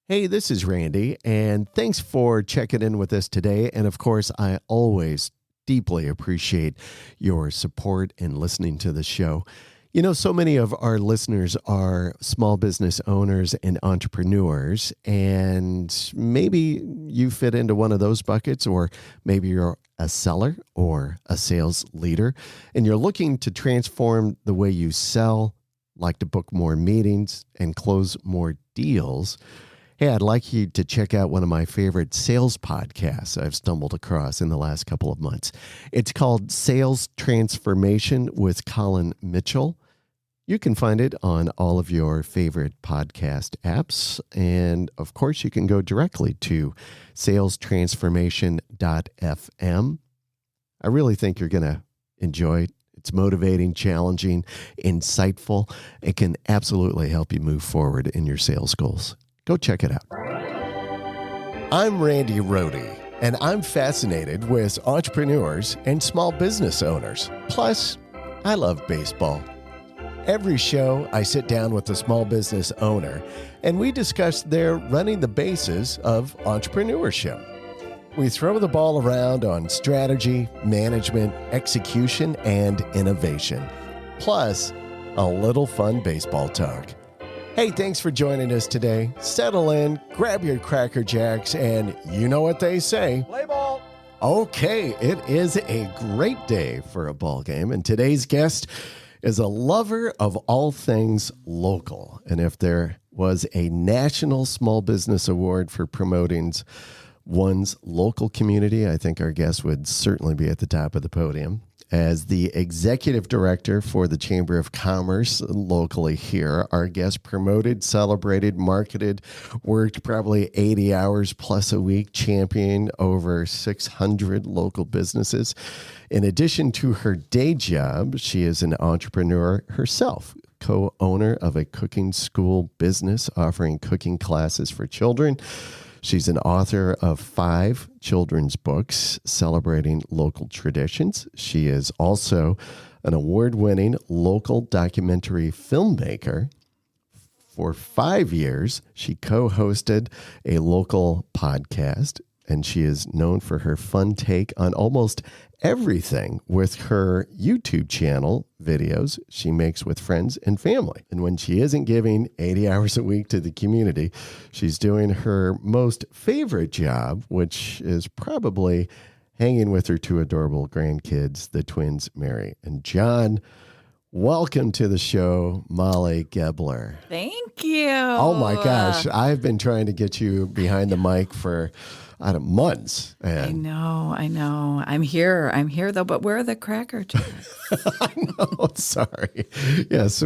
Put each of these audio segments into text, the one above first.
Hey, this is Randy, and thanks for checking in with us today. And of course, I always deeply appreciate your support and listening to the show. You know, so many of our listeners are small business owners and entrepreneurs, and maybe you fit into one of those buckets, or maybe you're a seller or a sales leader, and you're looking to transform the way you sell, like to book more meetings and close more deals. Hey, I'd like you to check out one of my favorite sales podcasts I've stumbled across in the last couple of months. It's called Sales Transformation with Colin Mitchell. You can find it on all of your favorite podcast apps. And of course, you can go directly to salestransformation.fm. I really think you're going to enjoy it. It's motivating, challenging, insightful. It can absolutely help you move forward in your sales goals. Go check it out. I'm Randy Rohde, and I'm fascinated with entrepreneurs and small business owners. Plus, I love baseball. Every show, I sit down with a small business owner, and we discuss their running the bases of entrepreneurship. We throw the ball around on strategy, management, execution, and innovation. Plus, a little fun baseball talk. Hey, thanks for joining us today. Settle in, grab your Cracker Jacks, and you know what they say. Play ball. Okay, it is a great day for a ball game, and today's guest is a lover of all things local. And if there was a National Small Business Award for promoting one's local community, I think our guest would certainly be at the top of the podium. As the executive director for the Chamber of Commerce locally here, our guest promoted, celebrated, marketed, worked probably 80 hours plus a week, championing over 600 local businesses. In addition to her day job, she is an entrepreneur herself, co-owner of a cooking school business offering cooking classes for children. She's an author of 5 children's books celebrating local traditions. She is also an award-winning local documentary filmmaker. For 5 years, she co-hosted a local podcast, and she is known for her fun take on almost everything with her YouTube channel videos she makes with friends and family. And when she isn't giving 80 hours a week to the community, she's doing her most favorite job, which is probably hanging with her 2 adorable grandkids, the twins, Mary and John. Welcome to the show, Molly Gebler. Thank you. Oh my gosh, I've been trying to get you behind the mic for months. And I know. I'm here though, but where are the Cracker Jacks? I know. Sorry. Yes,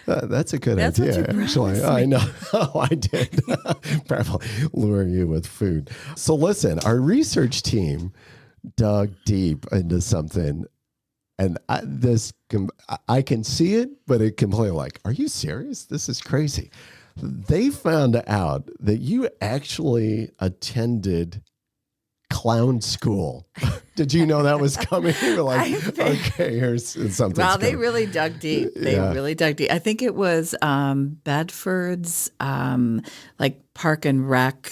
that's a good That's idea. what you Actually, I know. Oh, I did. Probably lure you with food. So listen, our research team dug deep into something, and I can see it, but it can play like, are you serious? This is crazy. They found out that you actually attended clown school. Did you know that was coming? You were like, okay, here's something. Well, they really dug deep. Really dug deep. I think it was Bedford's like park and rec,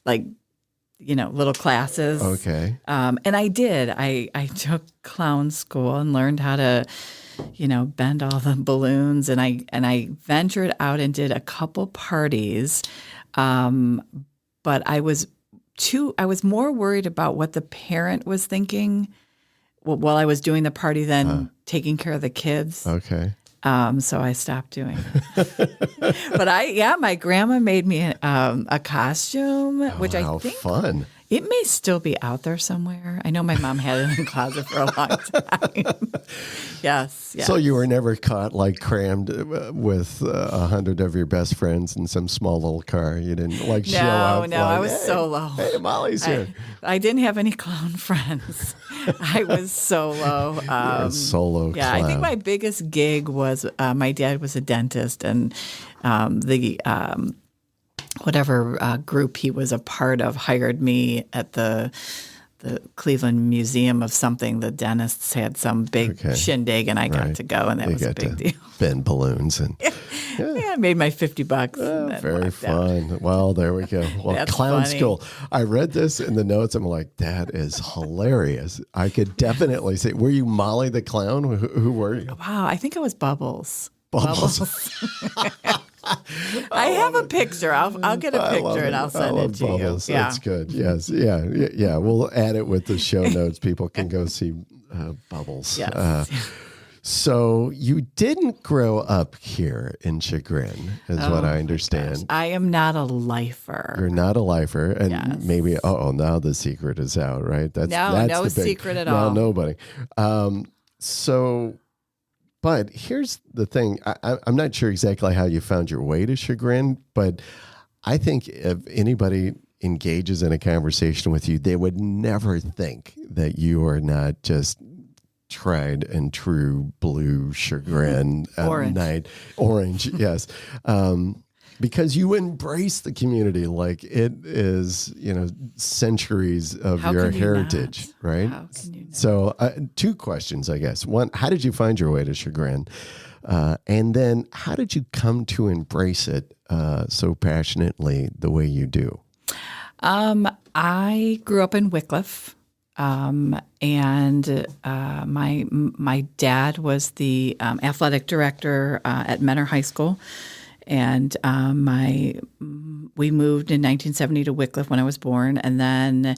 like, little classes. Okay. And I did. I took clown school and learned how to bend all the balloons, and I ventured out and did a couple parties, but I was more worried about what the parent was thinking while I was doing the party than taking care of the kids. Okay. So I stopped doing it. But my grandma made me a costume, which I think fun. It may still be out there somewhere. I know my mom had it in the closet for a long time. Yes. So you were never caught like crammed with 100 of your best friends in some small little car. You didn't show up. No, I was solo. Hey, Molly's here. I didn't have any clown friends. I was solo. You're a solo clown. I think my biggest gig was my dad was a dentist, and the whatever group he was a part of hired me at the the Cleveland Museum of something. The dentists had some big shindig, and I got to go, and that was a big deal. Bend balloons and I made my $50. Very fun. Well, there we go. Well, That's clown funny. school. I read this in the notes. I'm like, that is hilarious. I could definitely say, were you Molly the clown? Who were you? Wow, I think it was Bubbles. Bubbles. I have a picture. I'll get a picture and I'll send it to Bubbles. you. Yeah. That's good. Yes. Yeah. We'll add it with the show notes. People can go see Bubbles. Yes. So you didn't grow up here in Chagrin, is what I understand. I am not a lifer. You're not a lifer, and maybe now the secret is out, right? That's no the big, secret at now all. Nobody. But here's the thing: I'm not sure exactly how you found your way to Chagrin, but I think if anybody engages in a conversation with you, they would never think that you are not just tried and true blue Chagrin orange, yes, because you embrace the community like it is, centuries of your heritage, right? How can you not? So, two questions, I guess. One, how did you find your way to Chagrin? And then, how did you come to embrace it so passionately the way you do? I grew up in Wycliffe. And my dad was the athletic director at Menor High School, and we moved in 1970 to Wycliffe when I was born, and then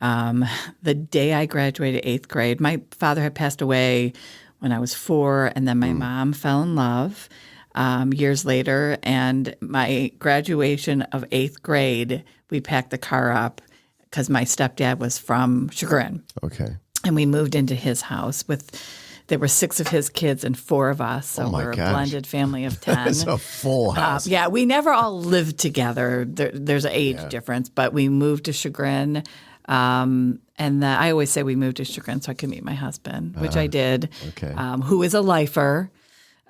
the day I graduated 8th grade, my father had passed away when I was 4, and then my mom fell in love years later, and my graduation of 8th grade, we packed the car up because my stepdad was from Chagrin. Okay. And we moved into his house there were 6 of his kids and 4 of us. So we're a blended family of 10. It's a full house. We never all lived together. There's an age difference, but we moved to Chagrin. I always say we moved to Chagrin so I could meet my husband, which I did, who is a lifer.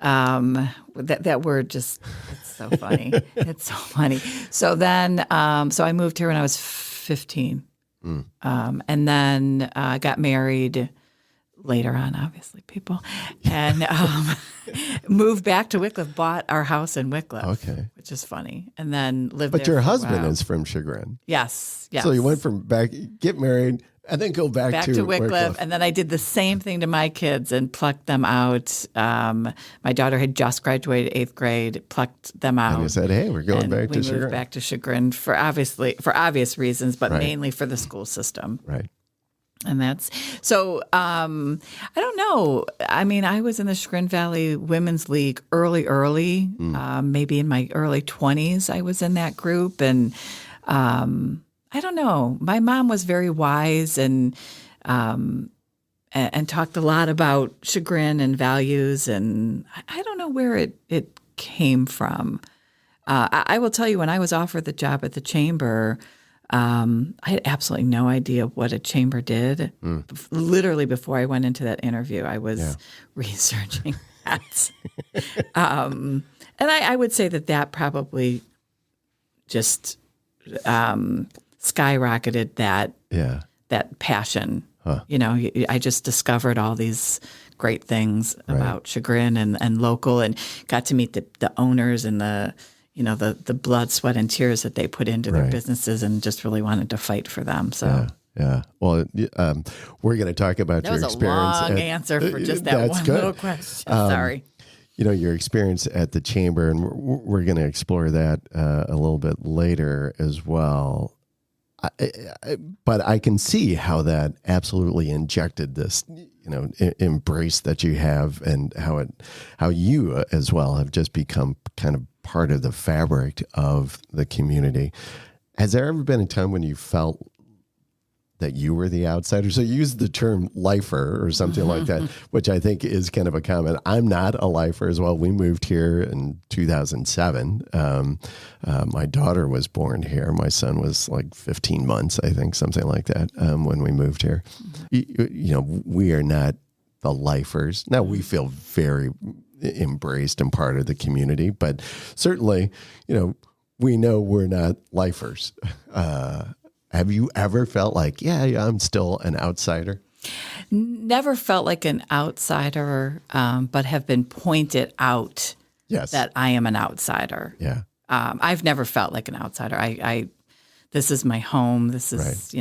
That word just, it's so funny. It's so funny. So then, so I moved here when I was 15. And then got married later on, obviously, people. And moved back to Wycliffe, bought our house in Wycliffe, which is funny. And then lived there. But your husband is from Chagrin. Yes. So you went from get married, and then go back to Wycliffe. And then I did the same thing to my kids and plucked them out. My daughter had just graduated 8th grade, plucked them out. And you said, hey, we're going back to Chagrin. We moved back to Chagrin for obvious reasons, but mainly for the school system. Right. And that's so. I don't know. I mean, I was in the Chagrin Valley Women's League early. Maybe in my early 20s, I was in that group, and I don't know. My mom was very wise and talked a lot about Chagrin and values, and I don't know where it came from. I will tell you, when I was offered the job at the chamber, I had absolutely no idea what a chamber did. Literally before I went into that interview, I was researching that. And I would say that probably just skyrocketed that passion. I just discovered all these great things about Chagrin and local, and got to meet the owners and the blood, sweat, and tears that they put into their businesses, and just really wanted to fight for them. So yeah. Well, we're going to talk about your experience. That was a long answer for just that one little question. Sorry. Your experience at the chamber, and we're going to explore that a little bit later as well. But I can see how that absolutely injected this, embrace that you have, and how you as well have just become kind of part of the fabric of the community. Has there ever been a time when you felt that you were the outsider? So you used the term lifer or something like that, which I think is kind of a comment. I'm not a lifer as well. We moved here in 2007. My daughter was born here. My son was like 15 months, I think, something like that, when we moved here. We are not the lifers. Now, we feel very embraced and part of the community, but certainly, we know we're not lifers. Have you ever felt like, yeah, I'm still an outsider? Never felt like an outsider, but have been pointed out Yes. that I am an outsider. Yeah. I've never felt like an outsider. This is my home. This is,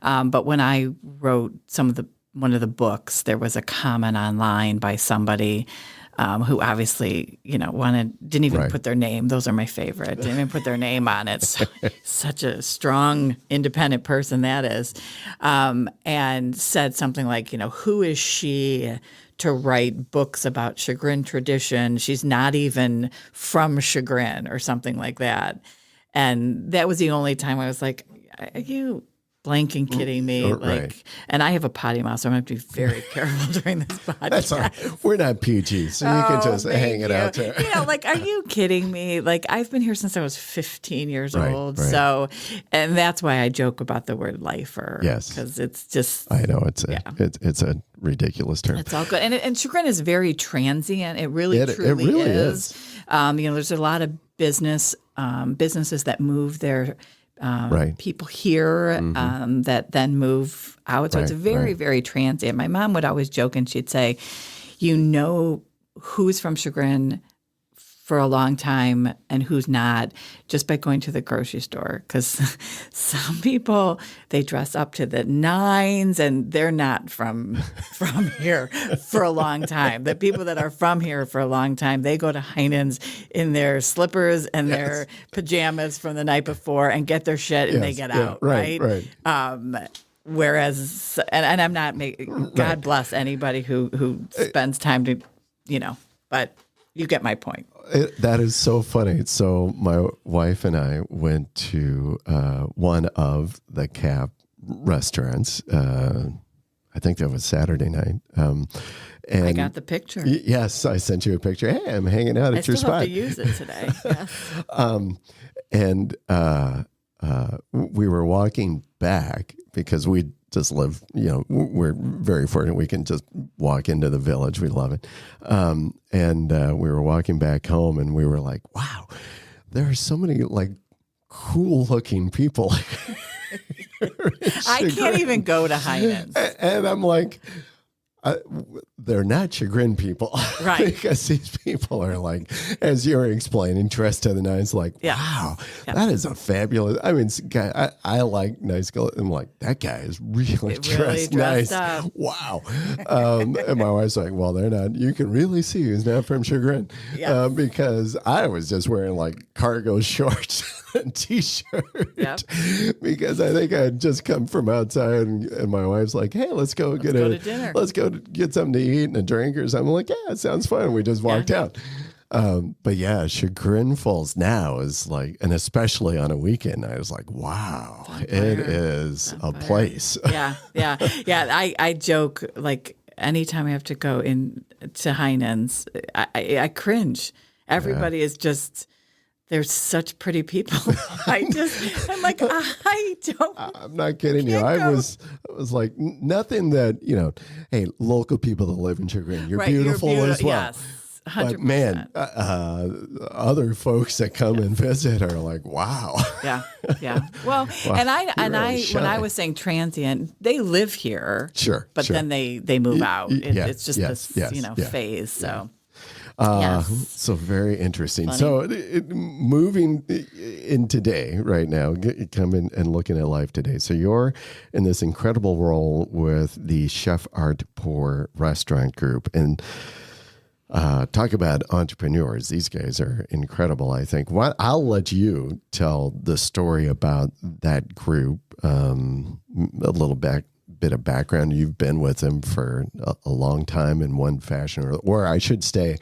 but when I wrote one of the books, there was a comment online by somebody who obviously, didn't even put their name. Those are my favorite. Didn't even put their name on it. So, such a strong, independent person that is. And said something like, who is she to write books about Chagrin tradition? She's not even from Chagrin or something like that. And that was the only time I was like, are you blanking kidding me? Right. And I have a potty mouth, so I'm going to have to be very careful during this podcast. That's all right. We're not PG, so you can just hang it out there. Are you kidding me? Like, I've been here since I was 15 years old. Right. So, and that's why I joke about the word lifer. Yes. Because it's just. I know it's a ridiculous term. It's all good. And Chagrin is very transient. It really truly really is. There's a lot of businesses that move their people here that then move out. So it's very, very transient. My mom would always joke and she'd say, who's from Chagrin for a long time and who's not just by going to the grocery store. Because some people, they dress up to the nines and they're not from here for a long time. The people that are from here for a long time, they go to Heinen's in their slippers and their pajamas from the night before and get their shit and they get out, right? Whereas, and I'm not God bless anybody who spends time to, but you get my point. That is so funny. So my wife and I went to one of the Cap restaurants. I think that was Saturday night. And I got the picture. Yes, I sent you a picture. Hey, I'm hanging out at your spot. I still have to use it today. Yes. We were walking back because we just live, we're very fortunate. We can just walk into the village. We love it. We were walking back home and we were like, wow, there are so many like cool looking people. I can't even go to Heinen's. And I'm like, they're not Chagrin people. Right. Because these people are like, as you're explaining, dressed to the nines, like, wow, that is a fabulous, guy, I like nice girls. I'm like, that guy is really dressed nice. Up. Wow. And my wife's like, well, they're not, you can really see who's not from Chagrin. Because I was just wearing like cargo shorts and t-shirt because I think I had just come from outside and my wife's like, hey, let's go to dinner. Let's go get something to eat and a drink or something. I'm like, yeah, it sounds fun. We just walked out. But yeah, Chagrin Falls now is like, and especially on a weekend, I was like, wow, it is a place. Yeah. I joke, like anytime I have to go in to Heinen's, I cringe. Everybody is just, they're such pretty people. I'm like, I'm not kidding you. I was like, nothing that, hey, local people that live in Chagrin, you're beautiful as well. Yes, 100%. But man, other folks that come and visit are like, wow. Yeah. Well, wow. and I when I was saying transient, they live here. Sure. But then they move out. It's just this, phase. So. So very interesting. Funny. So moving in today, right now, coming and looking at life today. So you're in this incredible role with the Chef Art Pour restaurant group, and talk about entrepreneurs. These guys are incredible, I think. I'll let you tell the story about that group, a little bit of background. You've been with them for a long time in one fashion, or I should say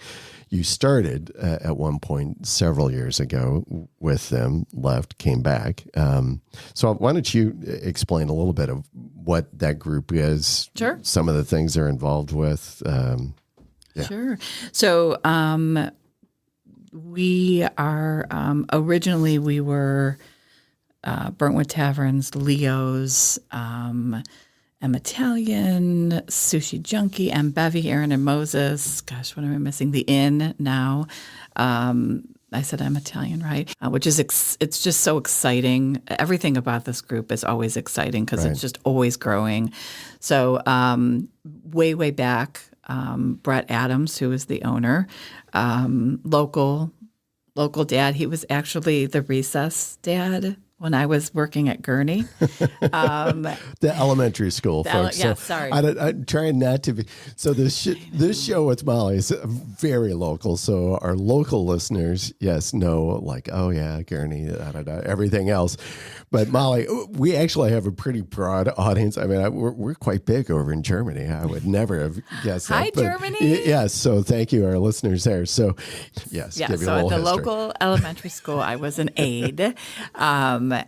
you started at one point several years ago with them, left, came back. So why don't you explain a little bit of what that group is, Sure. Some of the things they're involved with. Sure. So we are, originally we were Burntwood Taverns, Leo's, M Italian, Sushi Junkie, M Bevy, Aaron and Moses. Gosh, what am I missing? The Inn now. I said, I'm Italian, right? Which is, it's just so exciting. Everything about this group is always exciting because it's just always growing. So way back, Brett Adams, who is the owner, local dad. He was actually the recess dad when I was working at Gurney. The elementary school, folks. Sorry. I'm trying not to be. So this show with Molly is very local. So our local listeners, yes, know like, oh yeah, Gurney, everything else. But Molly, we actually have a pretty broad audience. I mean, we're quite big over in Germany. I would never have guessed that. Hi, Germany. Yes. So thank you, our listeners there. So yes. Yeah. Give you So a at little the history. local elementary school, I was an aide. Brett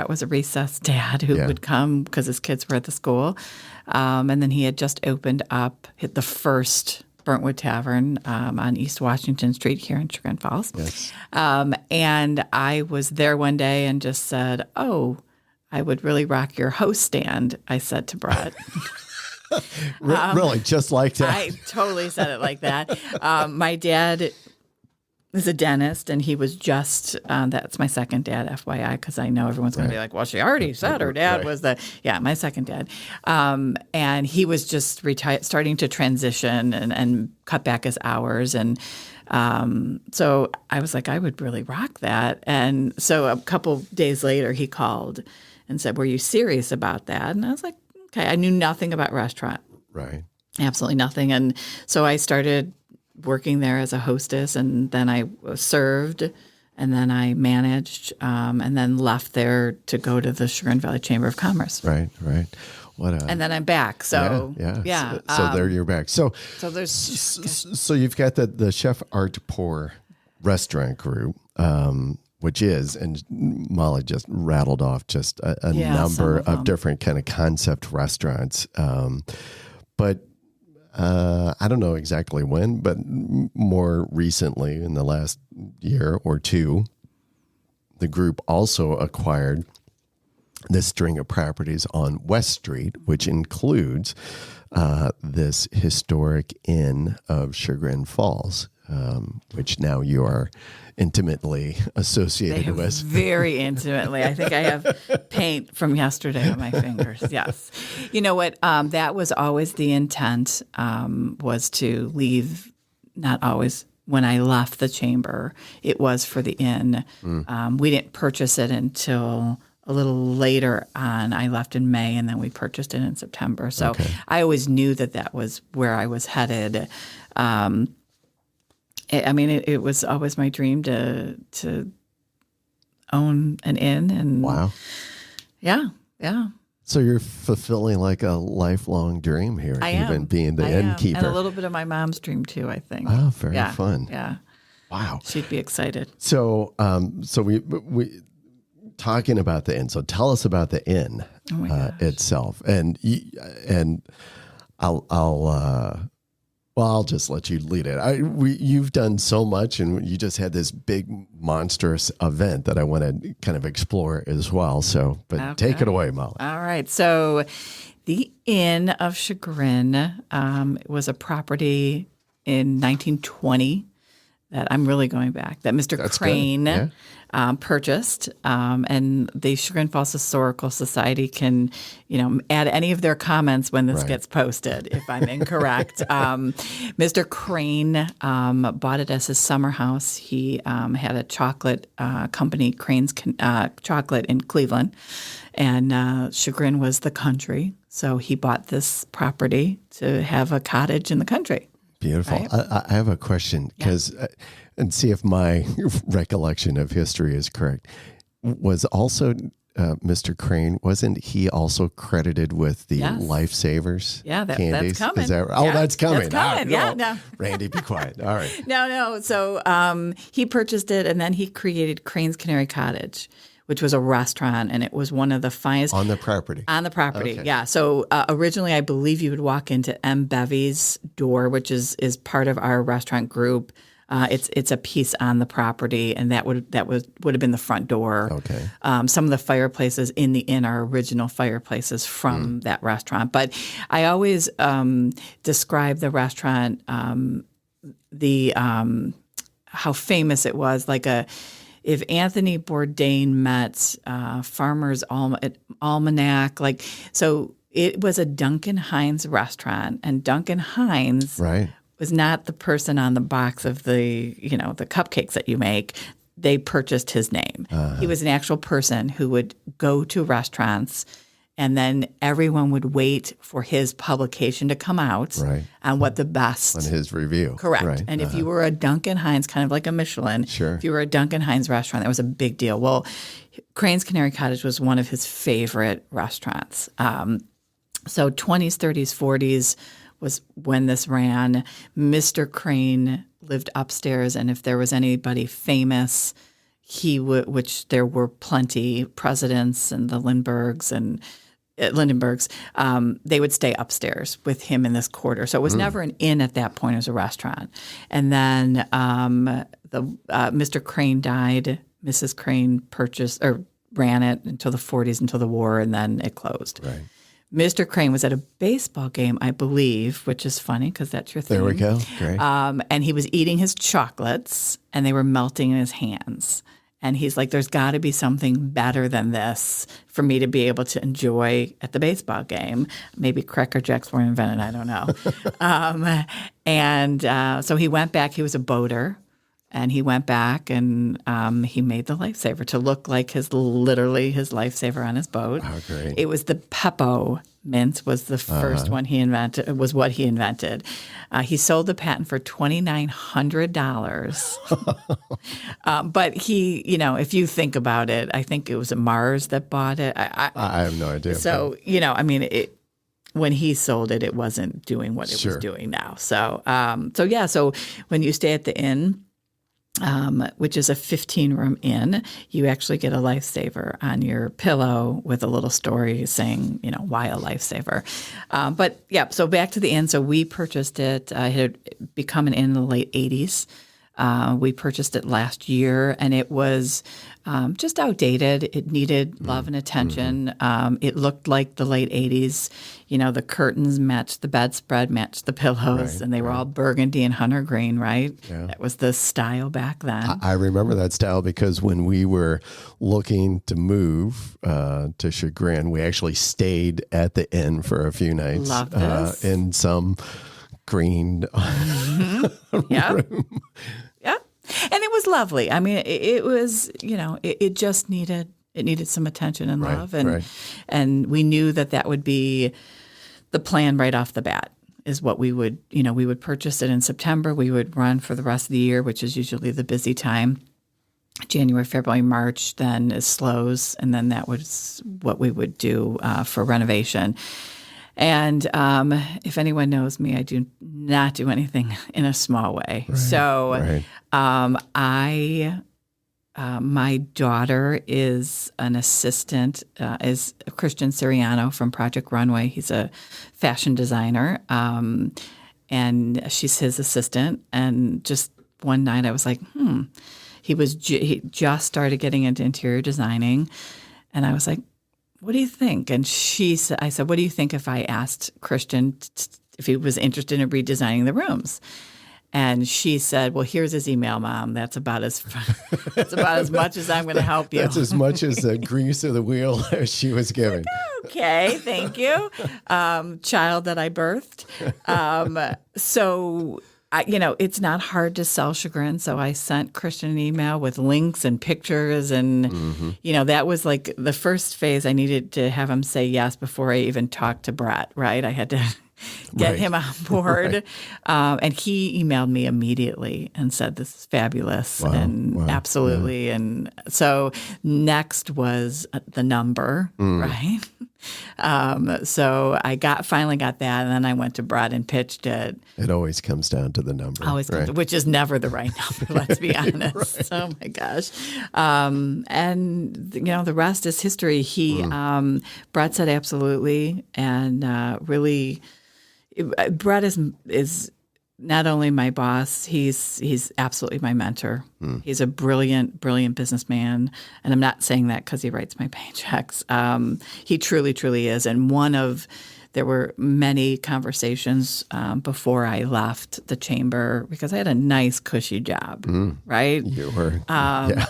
was a recess dad who would come because his kids were at the school. And then he had just opened up the first Burntwood Tavern on East Washington Street here in Chagrin Falls. Yes. And I was there one day and just said, oh, I would really rock your host stand, I said to Brett. Really, just like that? I totally said it like that. My dad is a dentist, and he was just, that's my second dad, FYI, because I know everyone's going to be like, well, she already said her dad was my second dad. And he was just starting to transition and cut back his hours. And so I was like, I would really rock that. And so a couple days later, he called and said, were you serious about that? And I was like, okay. I knew nothing about restaurant. Right. Absolutely nothing. And so I started working there as a hostess, and then I served, and then I managed, and then left there to go to the Chagrin Valley Chamber of Commerce. Right. And then I'm back. So yeah. So there you're back. So there's so you've got the Chef Art Pour restaurant group, which is, and Molly just rattled off just a number of different kind of concept restaurants, but. I don't know exactly when, but more recently, in the last year or two, the group also acquired this string of properties on West Street, which includes this historic inn of Chagrin Falls, which now you are intimately associated with. Very intimately. I think I have paint from yesterday on my fingers. Yes. You know what? That was always the intent, was to leave, not always. When I left the chamber, it was for the inn. We didn't purchase it until a little later on. I left in May, and then we purchased it in September. So I always knew that was where I was headed. It was always my dream to own an inn, and wow, yeah. So you're fulfilling like a lifelong dream here, being the innkeeper, and a little bit of my mom's dream too. I think. Oh, very fun. Yeah. Wow. She'd be excited. So, we talking about the inn. So tell us about the inn itself, and I'll just let you lead it. You've done so much, and you just had this big, monstrous event that I want to kind of explore as well. So, but take it away, Molly. All right. So, the Inn of Chagrin was a property in 1920 that I'm really going back, that Mr. Crane purchased. And the Chagrin Falls Historical Society can, add any of their comments when this gets posted, if I'm incorrect. Mr. Crane bought it as his summer house. He had a chocolate company, Crane's Chocolate in Cleveland, and Chagrin was the country. So he bought this property to have a cottage in the country. Beautiful. Right? I have a question because, and see if my recollection of history is correct. Was also Mr. Crane, wasn't he also credited with the Lifesavers? Yeah, candies? That's coming. Is that right? Oh, that's coming. That's coming. No. Randy, be quiet. All right. No. So he purchased it, and then he created Crane's Canary Cottage, which was a restaurant, and it was one of the finest. On the property. Okay. Yeah. So originally, I believe you would walk into M. Bevy's door, which is part of our restaurant group. It's a piece on the property, and that would have been the front door. Okay. Some of the fireplaces in the inn are original fireplaces from that restaurant. But I always describe the restaurant, how famous it was. Like if Anthony Bourdain met Farmer's Almanac, so it was a Duncan Hines restaurant, and Duncan Hines was not the person on the box of the cupcakes that you make. They purchased his name. He was an actual person who would go to restaurants, and then everyone would wait for his publication to come out on what the best. On his review. Correct. Right. And if you were a Duncan Hines, kind of like a Michelin, if you were a Duncan Hines restaurant, that was a big deal. Well, Crane's Canary Cottage was one of his favorite restaurants. So 20s, 30s, 40s was when this ran. Mr. Crane lived upstairs, and if there was anybody famous, he would, which there were plenty, presidents and the Lindberghs, they would stay upstairs with him in this quarter. So it was never an inn at that point; it was a restaurant. And then Mr. Crane died. Mrs. Crane purchased or ran it until the 40s, until the war, and then it closed. Right. Mr. Crane was at a baseball game, I believe, which is funny because that's your thing. There we go. Great. And he was eating his chocolates, and they were melting in his hands. And he's like, there's got to be something better than this for me to be able to enjoy at the baseball game. Maybe Cracker Jacks were invented. I don't know. So he went back. He was a boater. And he went back and he made the lifesaver to look like literally his lifesaver on his boat. Oh, great. It was the Peppo mint was the first one he invented, was what he invented. He sold the patent for $2,900. But he, if you think about it, I think it was Mars that bought it. I have no idea. So, when he sold it, it wasn't doing what it was doing now. So when you stay at the inn, which is a 15-room inn, you actually get a lifesaver on your pillow with a little story saying, why a lifesaver. So back to the inn. So we purchased it. It had become an inn in the late 80s. We purchased it last year, and it was just outdated. It needed love and attention. It looked like the late 80s. The curtains matched the bedspread, matched the pillows, and they were all burgundy and hunter green, right? Yeah. That was the style back then. I remember that style because when we were looking to move to Chagrin, we actually stayed at the inn for a few nights. Love this. In some green room. Yeah. And it was lovely. I mean, it was, it just needed some attention and love. And we knew that would be the plan right off the bat, is what we would purchase it in September. We would run for the rest of the year, which is usually the busy time. January, February, March, then it slows. And then that was what we would do for renovation. And if anyone knows me, I do not do anything in a small way. Right, so my daughter is an assistant, is Christian Siriano from Project Runway. He's a fashion designer, and she's his assistant. And just one night I was like, he just started getting into interior designing. And I was like, what do you think? And I said, what do you think if I asked Christian if he was interested in redesigning the rooms? And she said, well, here's his email, Mom. That's about as much as I'm going to help you. That's as much as the grease of the wheel as she was giving. Okay, thank you. Child that I birthed. So it's not hard to sell Chagrin. So I sent Christian an email with links and pictures. And, that was like the first phase. I needed to have him say yes before I even talked to Brett, right? I had to get him on board. And he emailed me immediately and said, this is fabulous. Absolutely. Yeah. And so next was the number, right? So I finally got that, and then I went to Brett and pitched it. It always comes down to the number. Which is never the right number, let's be honest. Oh my gosh. And the rest is history. Brett said absolutely, and really Brett is not only my boss, he's absolutely my mentor. He's a brilliant businessman, and I'm not saying that because he writes my paychecks. He truly, truly is. And one of there were many conversations before I left the chamber because I had a nice, cushy job, right? You were, I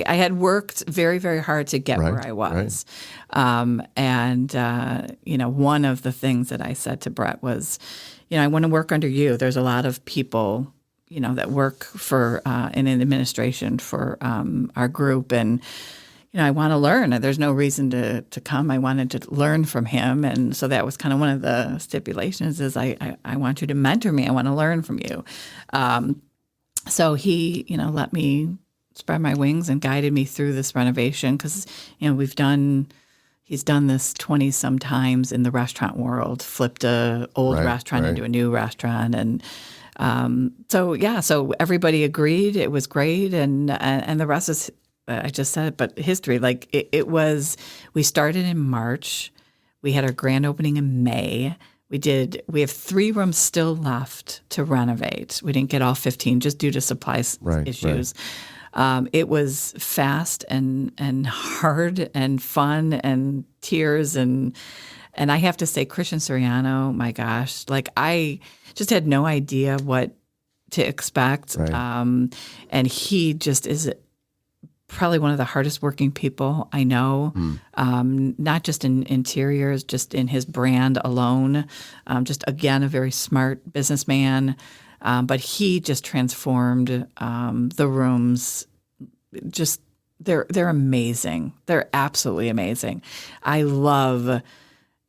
had worked very, very hard to get where I was. One of the things that I said to Brett was, I want to work under you. There's a lot of people, that work for in an administration for our group, and I want to learn. There's no reason to come. I wanted to learn from him, and so that was kind of one of the stipulations. Is I want you to mentor me. I want to learn from you. So he, let me spread my wings and guided me through this renovation because he's done this 20 some times in the restaurant world, flipped a old restaurant into a new restaurant. And so everybody agreed it was great. And the rest is, I just said it, but history, like it was, we started in March. We had our grand opening in May. We have 3 rooms still left to renovate. We didn't get all 15 just due to supply issues. It was fast and hard and fun and tears and I have to say, Christian Soriano, my gosh, like I just had no idea what to expect, and he just is probably one of the hardest working people I know. Not just in interiors, just in his brand alone. Just again, a very smart businessman. But he just transformed the rooms. Just they're amazing. They're absolutely amazing. I love,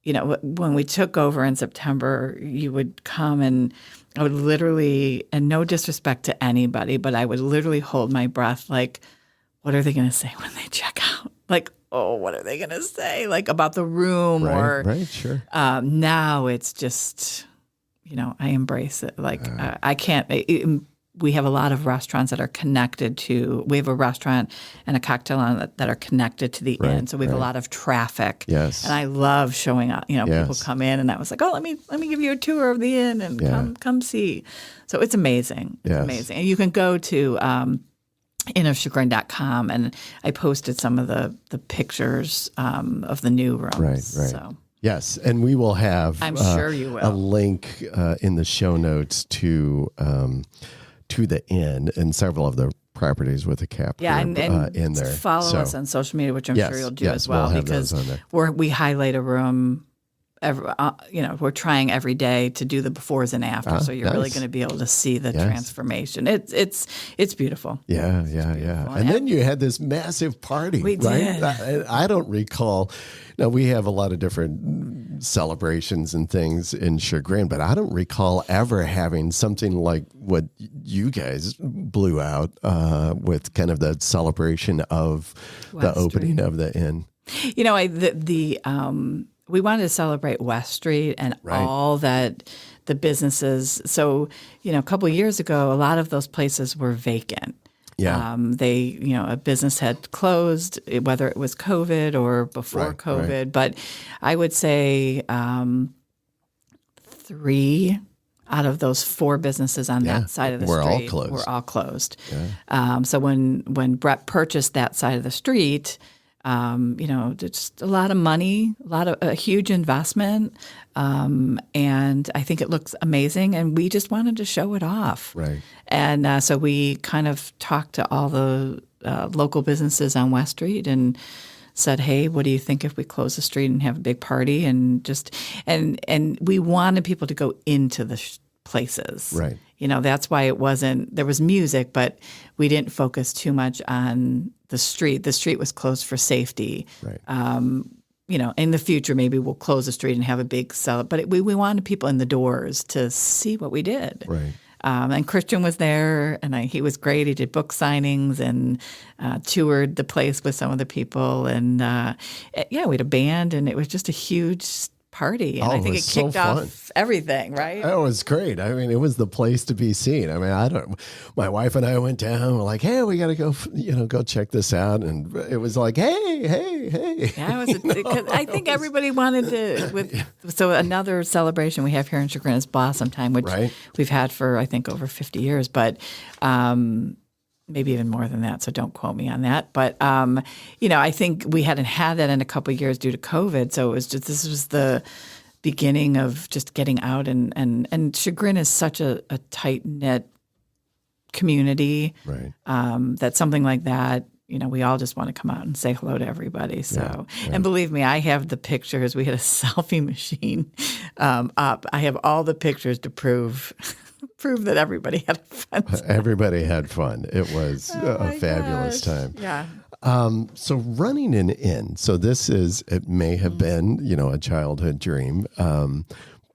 when we took over in September, you would come and I would literally, and no disrespect to anybody, but I would literally hold my breath like, what are they going to say when they check out? Like, oh, what are they going to say? Like about the room sure. Now it's just, I embrace it. Like I can't. We have a lot of restaurants that are connected to. We have a restaurant and a cocktail on that are connected to the inn, so we have a lot of traffic. Yes, and I love showing up. People come in, and I was like, oh, let me give you a tour of the inn and come see. So it's amazing. It's amazing, and you can go to innofchagrin.com, and I posted some of the pictures of the new rooms. Right. So. Yes, and we will have. I'm sure you will. A link in the show notes to the inn and several of the properties with a cap. Yeah, and in there. Follow us on social media, which I'm sure you'll do as well, we'll have because those on there. we highlight a room. We're trying every day to do the befores and afters, so you're really going to be able to see the transformation. It's beautiful. Yeah. And then you had this massive party. We did. I don't recall. Now, we have a lot of different celebrations and things in Chagrin, but I don't recall ever having something like what you guys blew out with kind of the celebration of the opening of the inn. We wanted to celebrate West Street and all that the businesses. So, a couple of years ago, a lot of those places were vacant. Yeah. A business had closed, whether it was COVID or before COVID. Right. But I would say 3 out of those 4 busises on that side of the street were all closed. Yeah. So when Brett purchased that side of the street, just a lot of money, a huge investment. And I think it looks amazing. And we just wanted to show it off. Right. And so we kind of talked to all the local businesses on West Street and said, hey, what do you think if we close the street and have a big party? And and we wanted people to go into the places. Right. That's why there was music, but we didn't focus too much on the street. The street was closed for safety. Right. In the future, maybe we'll close the street and have a big sell. But we wanted people in the doors to see what we did. Right. And Christian was there, and he was great. He did book signings and toured the place with some of the people. And, we had a band, and it was just a huge party. And I think it kicked off everything, right? It was great. I mean, it was the place to be seen. I mean, my wife and I went down, we're like, hey, we got to go, go check this out. And it was like, hey. Yeah, I think everybody wanted to, so another celebration we have here in Chagrin is Blossom Time, which we've had for, I think, over 50 years. But maybe even more than that. So don't quote me on that. But, I think we hadn't had that in a couple of years due to COVID. So this was the beginning of just getting out and Chagrin is such a tight knit community, Right. that something like that, we all just want to come out and say hello to everybody. So, and believe me, I have the pictures. We had a selfie machine up. I have all the pictures to prove that everybody had fun. Everybody had fun. It was a fabulous time. Yeah. So running an inn. So it may have been, a childhood dream.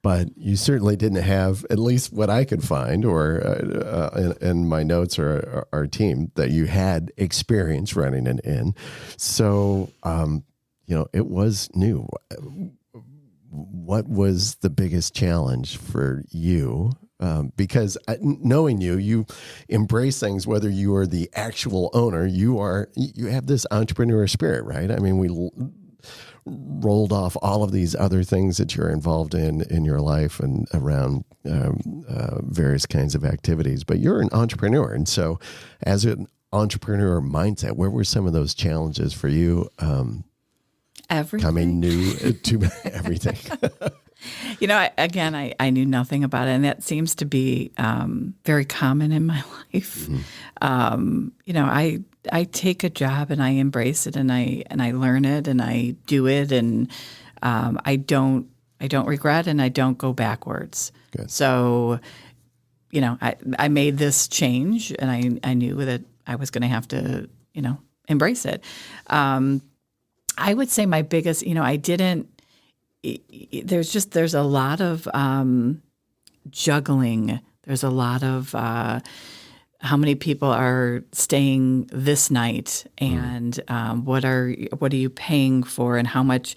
But you certainly didn't have, at least what I could find, or in my notes or our team, that you had experience running an inn. So, it was new. What was the biggest challenge for you? Because knowing you embrace things, whether you are the actual owner, you have this entrepreneur spirit, right? I mean, we rolled off all of these other things that you're involved in your life and around various kinds of activities, but you're an entrepreneur. And so as an entrepreneur mindset, where were some of those challenges for you? Everything. Coming new to everything. I knew nothing about it, and that seems to be very common in my life. Mm-hmm. I take a job and I embrace it and I learn it and I do it, and I don't regret and I don't go backwards. Good. So, I made this change and I knew that I was going to have to, embrace it. I would say my biggest, there's a lot of juggling. There's a lot of how many people are staying this night, and what are you paying for, and how much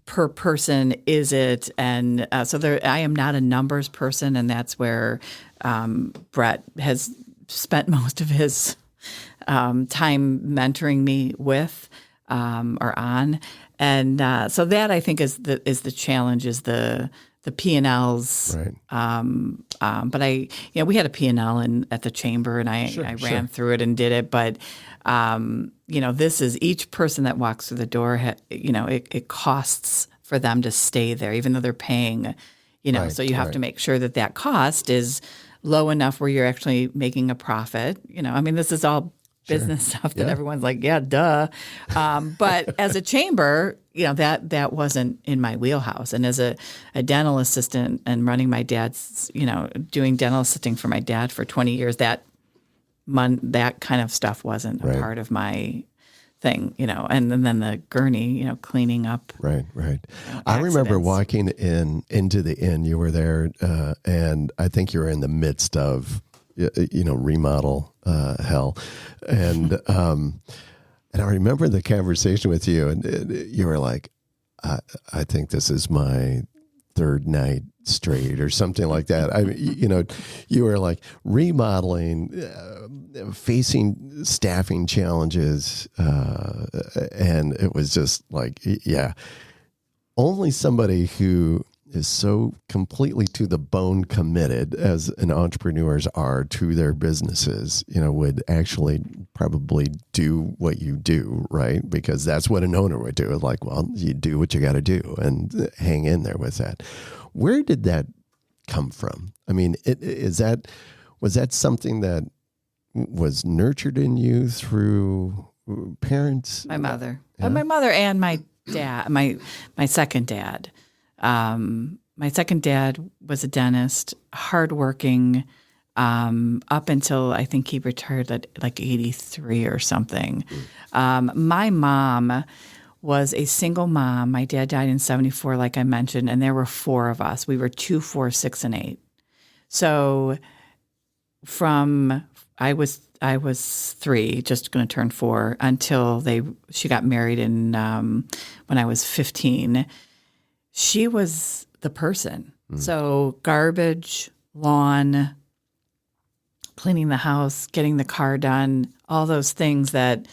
per person is it? And I am not a numbers person, and that's where Brett has spent most of his time mentoring me with or on. And so that, I think, is the challenge, is the P&Ls. Right. But we had a P&L at the chamber, and I ran through it and did it. But this is, each person that walks through the door, it costs for them to stay there, even though they're paying. Right, so you have to make sure that cost is low enough where you're actually making a profit. This is all business stuff that everyone's like, yeah, duh. But as a chamber, that wasn't in my wheelhouse. And as a dental assistant and running my dad's, doing dental assisting for my dad for 20 years, that kind of stuff wasn't a part of my thing, and then the gurney, cleaning up. Right. I remember walking into the inn. You were there, and I think you were in the midst of remodel hell. And I remember the conversation with you, and you were like, I think this is my third night straight or something like that. You were like remodeling, facing staffing challenges. And it was just like, only somebody who is so completely to the bone committed, as an entrepreneurs are to their businesses, would actually probably do what you do, right? Because that's what an owner would do. Like, well, you do what you got to do and hang in there with that. Where did that come from? I mean, was that something that was nurtured in you through parents? My mother, my mother and my dad, my second dad. My second dad was a dentist, hardworking, up until I think he retired at like 83 or something. My mom was a single mom. My dad died in 74, like I mentioned, and there were four of us. We were 2, 4, 6, and 8. So I was 3, just going to turn 4, until she got married when I was 15. She was the person. So garbage, lawn, cleaning the house, getting the car done, all those things that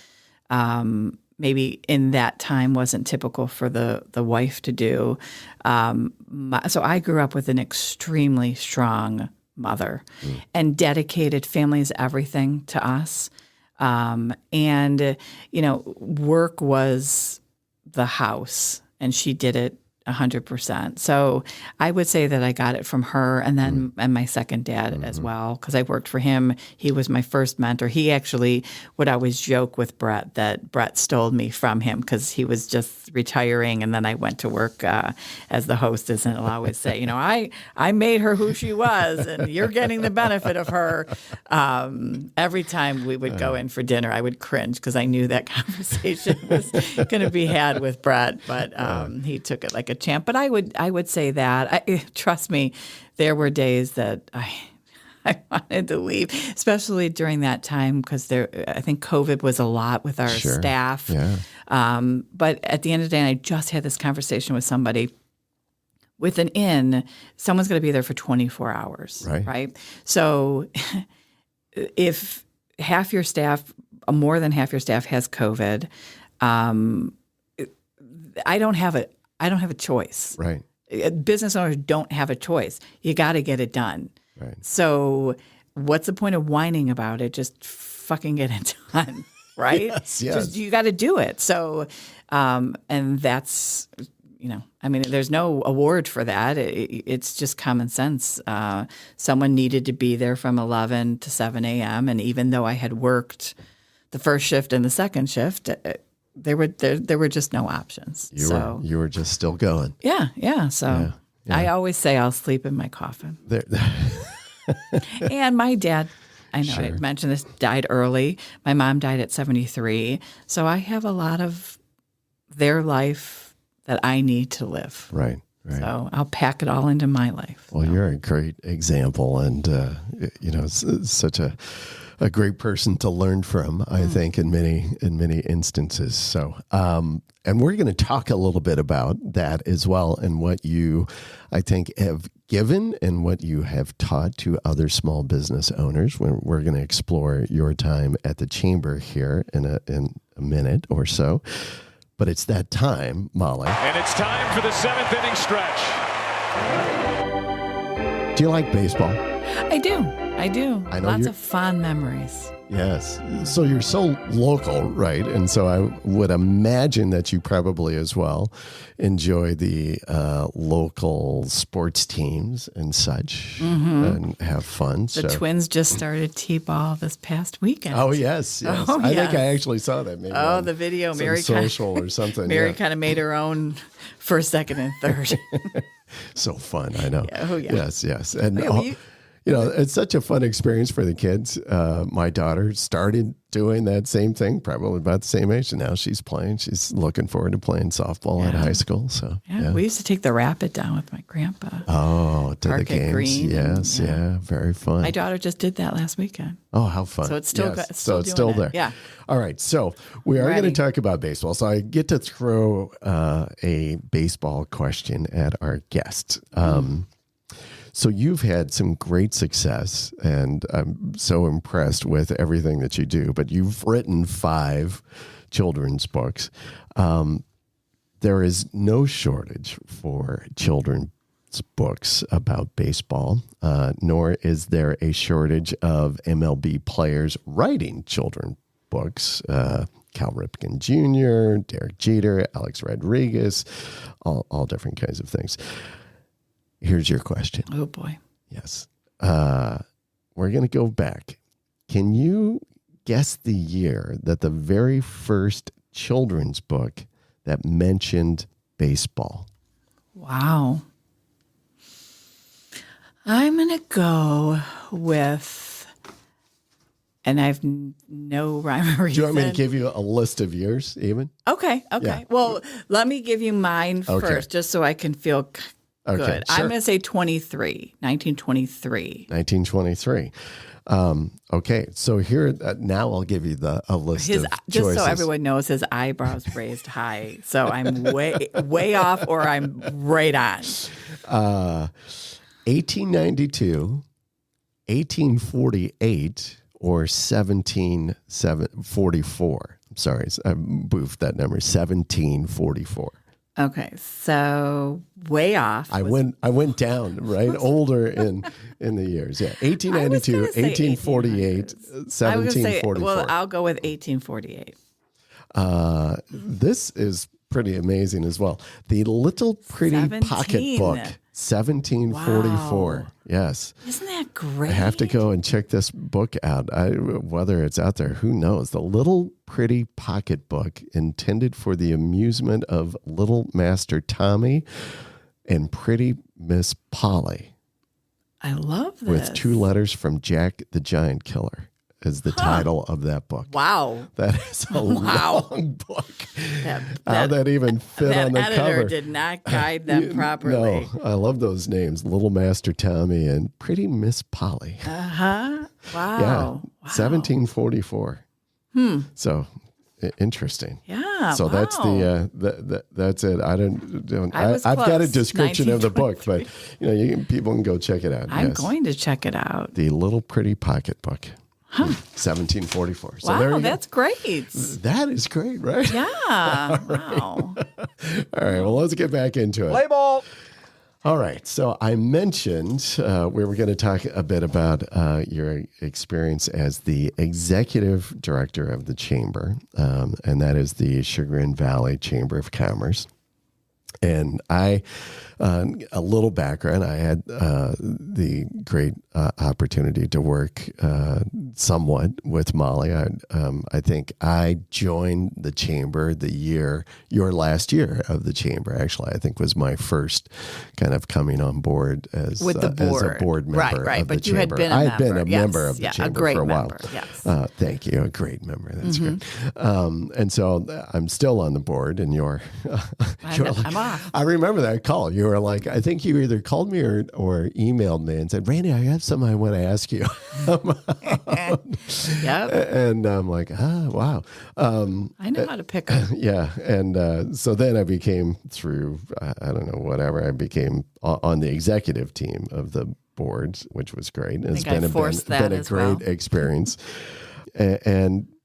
maybe in that time wasn't typical for the wife to do. So I grew up with an extremely strong mother and dedicated. Family is everything to us. And, work was the house, and she did it 100%. So I would say that I got it from her, and then and my second dad as well, because I worked for him. He was my first mentor. He actually would always joke with Brett that Brett stole me from him because he was just retiring, and then I went to work as the hostess, and he'll always say, I made her who she was, and you're getting the benefit of her. Every time we would go in for dinner, I would cringe because I knew that conversation was going to be had with Brett, but he took it like a champ. But I would say that, trust me, there were days that I wanted to leave, especially during that time because I think COVID was a lot with our staff. Yeah. But at the end of the day, I just had this conversation with somebody. With an inn, someone's going to be there for 24 hours, right? So if half your staff, more than half your staff has COVID, I don't have a choice. Right. Business owners don't have a choice. You got to get it done. Right. So what's the point of whining about it? Just fucking get it done, right? Yes. Just, you got to do it. So, and that's, there's no award for that. It's just common sense. Someone needed to be there from 11 to 7 a.m. And even though I had worked the first shift and the second shift, there were just no options. You were just still going. Yeah. So I always say I'll sleep in my coffin. And my dad, I know I mentioned this, died early. My mom died at 73. So I have a lot of their life that I need to live. Right. So I'll pack it all into my life. Well, you're a great example, and such a great person to learn from, I think, in many instances. So, and we're going to talk a little bit about that as well, and what you, I think, have given and what you have taught to other small business owners. We're going to explore your time at the Chamber here in a minute or so. But it's that time, Molly. And it's time for the 7th inning stretch. Do you like baseball? I do. I know Lots of fond memories. Yes. So you're so local, right? And so I would imagine that you probably as well enjoy the local sports teams and such and have fun. The Twins just started T-ball this past weekend. Oh, yes. Oh, I think I actually saw that. Maybe the video. Mary social or something. Mary kind of made her own first, second, and third. So fun. I know. Oh, yeah. Yes. And it's such a fun experience for the kids. My daughter started doing that same thing, probably about the same age, and now she's playing. She's looking forward to playing softball at high school. So we used to take the rapid down with my grandpa. Oh, to Park the games. Green, yes, very fun. My daughter just did that last weekend. Oh, how fun! So it's still it's still there. Yeah. All right, so we are going to talk about baseball. So I get to throw a baseball question at our guest. So you've had some great success, and I'm so impressed with everything that you do, but you've written 5 children's books. There is no shortage for children's books about baseball, nor is there a shortage of MLB players writing children's books. Cal Ripken Jr., Derek Jeter, Alex Rodriguez, all different kinds of things. Here's your question. Oh, boy. Yes. We're going to go back. Can you guess the year that the very first children's book that mentioned baseball? Wow. I'm going to go with, and I've no rhyme or reason. Do you want me to give you a list of years even? Okay. Yeah. Well, let me give you mine first, just so I can feel good. Sure. I'm going to say 1923. 1923. Okay, so here now I'll give you a list of Just choices. so everyone knows, his eyebrows raised high. So I'm way off, or I'm right on. 1892, 1848, or 1744. I'm sorry, I moved that number. 1744. Okay, so way off. I went down, right? Older in the years. Yeah. 1892, 1848, I was gonna say, 1744. well, I'll go with 1848. This is pretty amazing as well. The Little Pretty Pocketbook, 1744. Wow. Yes. Isn't that great? I have to go and check this book out. Whether it's out there, who knows? The Little Pretty Pocketbook, intended for the amusement of Little Master Tommy and Pretty Miss Polly. I love this. With 2 letters from Jack the Giant Killer is the title of that book. Wow. That is a long book. How'd that even fit on the editor cover? Did not guide them properly. No, I love those names. Little Master Tommy and Pretty Miss Polly. Uh-huh. Wow. Yeah. Wow. 1744. So interesting. Yeah. So that's that's it. I've got a description of the book, but people can go check it out. I'm going to check it out. The Little Pretty Pocketbook. 1744. So wow, there you that's go. Great. That is great, right? Yeah. Wow. All right. Well, let's get back into it. Play ball. All right. So I mentioned we were going to talk a bit about your experience as the executive director of the chamber, and that is the Chagrin Valley Chamber of Commerce. And a little background, I had the great opportunity to work somewhat with Molly. I think I joined the chamber your last year of the chamber, actually, I think was my first kind of coming on board as a board member of the chamber. You had been I had been a member of the chamber for a while. Member, yes. Thank you. A great member. That's great. And so I'm still on the board, and I'm off. I remember that call. You were like, I think you either called me or emailed me and said, Randy, I have something I want to ask you. Yep. And I'm like, wow. I know how to pick up. Yeah. And so then I became I became on the executive team of the board, which was great. It's been a great experience.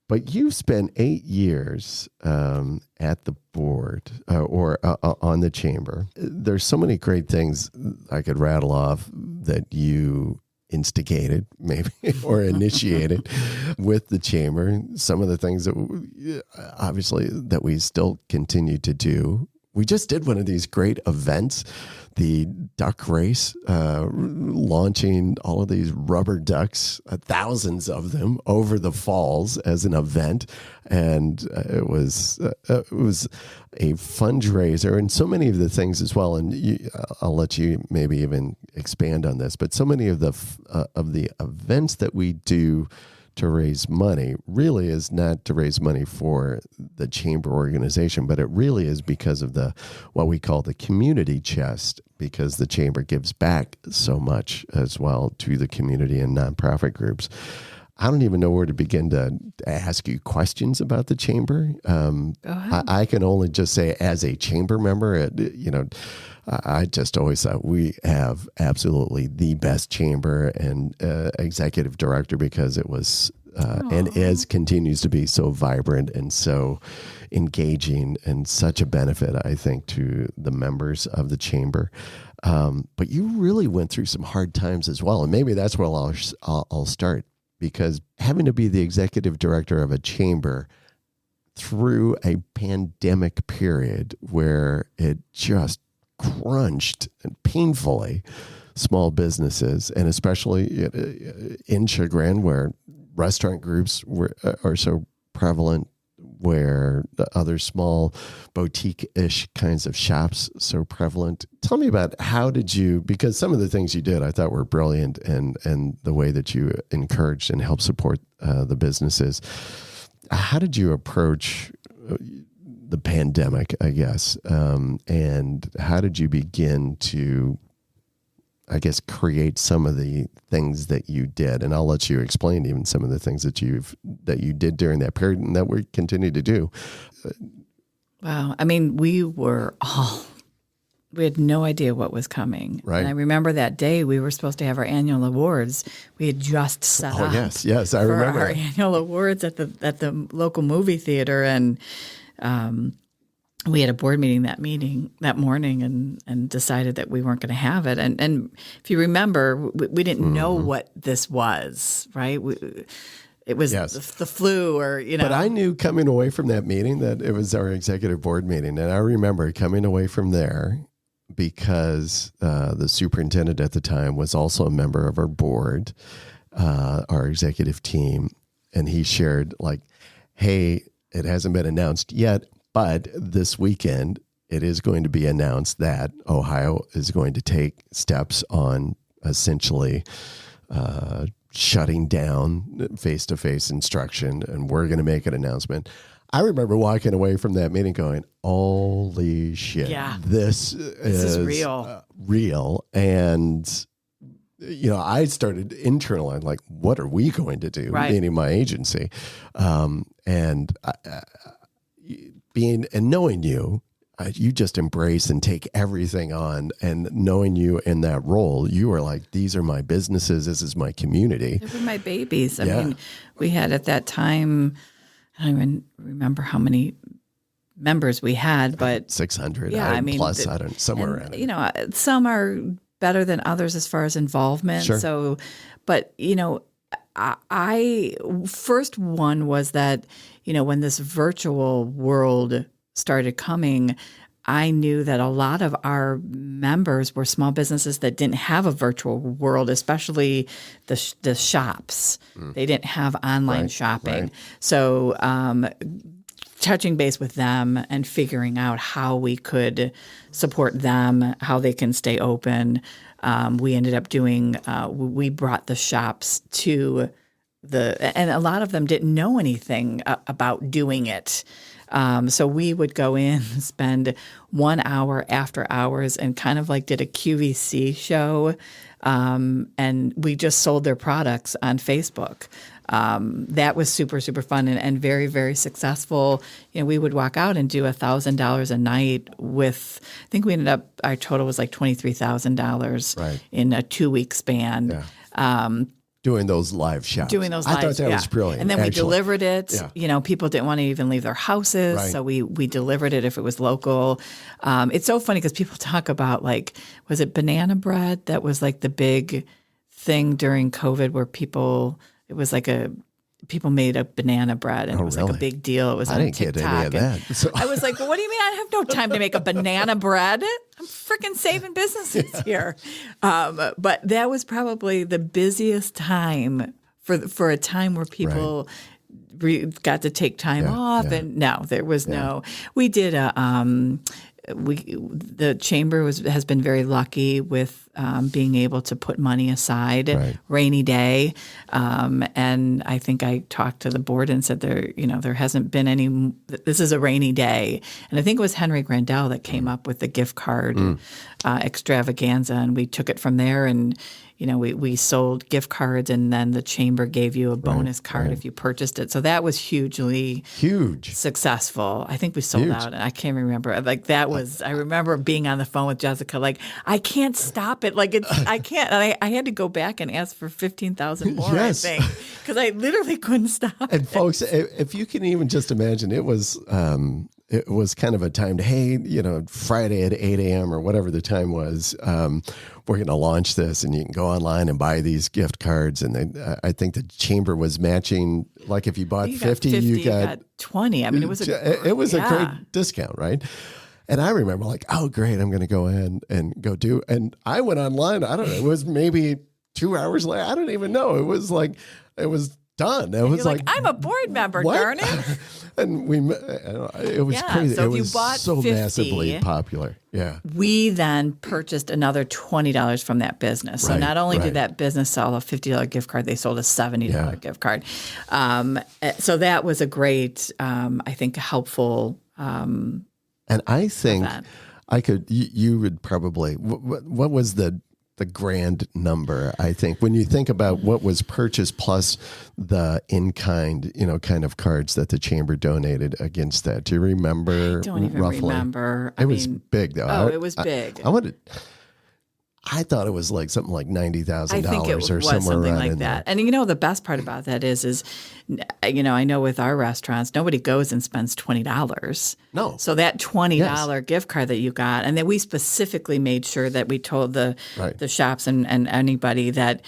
But you spent 8 years at the board or on the chamber. There's so many great things I could rattle off that you instigated, maybe, or initiated with the chamber. Some of the things that obviously that we still continue to do. We just did one of these great events, the duck race, launching all of these rubber ducks, thousands of them over the falls as an event. And it was a fundraiser, and so many of the things as well. And I'll let you maybe even expand on this, but so many of the events that we do to raise money really is not to raise money for the chamber organization, but it really is because of what we call the community chest, because the chamber gives back so much as well to the community and nonprofit groups. I don't even know where to begin to ask you questions about the chamber. Go ahead. I can only just say, as a chamber member, I just always thought we have absolutely the best chamber and executive director, because it was and continues to be so vibrant and so engaging and such a benefit, I think, to the members of the chamber. But you really went through some hard times as well, and maybe that's where I'll start, because having to be the executive director of a chamber through a pandemic period where it just crunched and painfully small businesses, and especially in Chagrin, where restaurant groups are so prevalent, where the other small boutique-ish kinds of shops so prevalent. Tell me about because some of the things you did I thought were brilliant, and the way that you encouraged and helped support the businesses. How did you approach the pandemic, I guess, and how did you begin to, I guess, create some of the things that you did? And I'll let you explain even some of the things that you did during that period and that we continue to do. Wow. I mean, we had no idea what was coming. Right. And I remember that day we were supposed to have our annual awards. We had just set up. Yes, I remember our annual awards at the local movie theater, and we had a board meeting that morning and decided that we weren't going to have it. And if you remember, we didn't know what this was, right? It was the flu or, But I knew coming away from that meeting that it was our executive board meeting. And I remember coming away from there because the superintendent at the time was also a member of our board, our executive team. And he shared like, hey, it hasn't been announced yet, but this weekend it is going to be announced that Ohio is going to take steps on essentially shutting down face-to-face instruction, and we're going to make an announcement. I remember walking away from that meeting going, holy shit, this is real. Real. And, I started internalizing, like, what are we going to do? Right. Meaning my agency. And knowing you, you just embrace and take everything on. And knowing you in that role, you are like, these are my businesses. This is my community. They were my babies. I mean, we had at that time, I don't even remember how many members we had, but 600 plus, somewhere around. Some are better than others as far as involvement. Sure. So, but, I first one was that, when this virtual world started coming, I knew that a lot of our members were small businesses that didn't have a virtual world, especially the shops. They didn't have online shopping. Right. So touching base with them and figuring out how we could support them, how they can stay open. We ended up doing, we brought the shops to and a lot of them didn't know anything about doing it. So we would go in, spend 1 hour after hours and kind of like did a QVC show. And we just sold their products on Facebook. That was super, super fun and very, very successful. We would walk out and do $1,000 a night with, I think we ended up, our total was like $23,000 in a 2-week span. Yeah. Doing those live shots. I thought that was brilliant. And then we delivered it. Yeah. People didn't want to even leave their houses. So we delivered it if it was local. It's so funny because people talk about was it banana bread? That was like the big thing during COVID where people made a banana bread and it was like a big deal. It was on TikTok. I didn't get any of that. So. I was like, well, what do you mean? I have no time to make a banana bread. I'm freaking saving businesses here. But that was probably the busiest time for a time where people got to take time off. Yeah. And no, there was no. We did the chamber has been very lucky with being able to put money aside, rainy day, and I think I talked to the board and said there hasn't been any. This is a rainy day, and I think it was Henry Grandel that came up with the gift card extravaganza, and we took it from there and. We sold gift cards, and then the chamber gave you a bonus card if you purchased it. So that was huge successful. I think we sold out, and I can't remember. I remember being on the phone with Jessica, I can't stop it. I can't. And I had to go back and ask for 15,000 more. I think because I literally couldn't stop. And folks, if you can even just imagine, it was kind of a time to, Friday at 8 a.m. or whatever the time was, we're going to launch this and you can go online and buy these gift cards. And I think the chamber was matching, if you bought 50, you got 20. I mean, it was a great discount, right? And I remember oh, great, I'm going to go ahead and go do. And I went online. I don't know. It was maybe 2 hours later. I don't even know. It was it was done. It was I'm a board member, what? darn it. And it was crazy. So it was so 50, massively popular. Yeah. We then purchased another $20 from that business. So not only did that business sell a $50 gift card, they sold a $70 gift card. So that was a great, I think, helpful. And I think event. You would probably, what was the grand number, I think, when you think about what was purchased plus the in-kind, kind of cards that the chamber donated against that. Do you remember? I don't even roughly? Remember. It was big, though. It was big. I thought it was like something like $90,000 I think it was or somewhere something around like in that. there. And the best part about that is, I know with our restaurants, nobody goes and spends $20. No. So that $20 gift card that you got, and then we specifically made sure that we told the shops and anybody that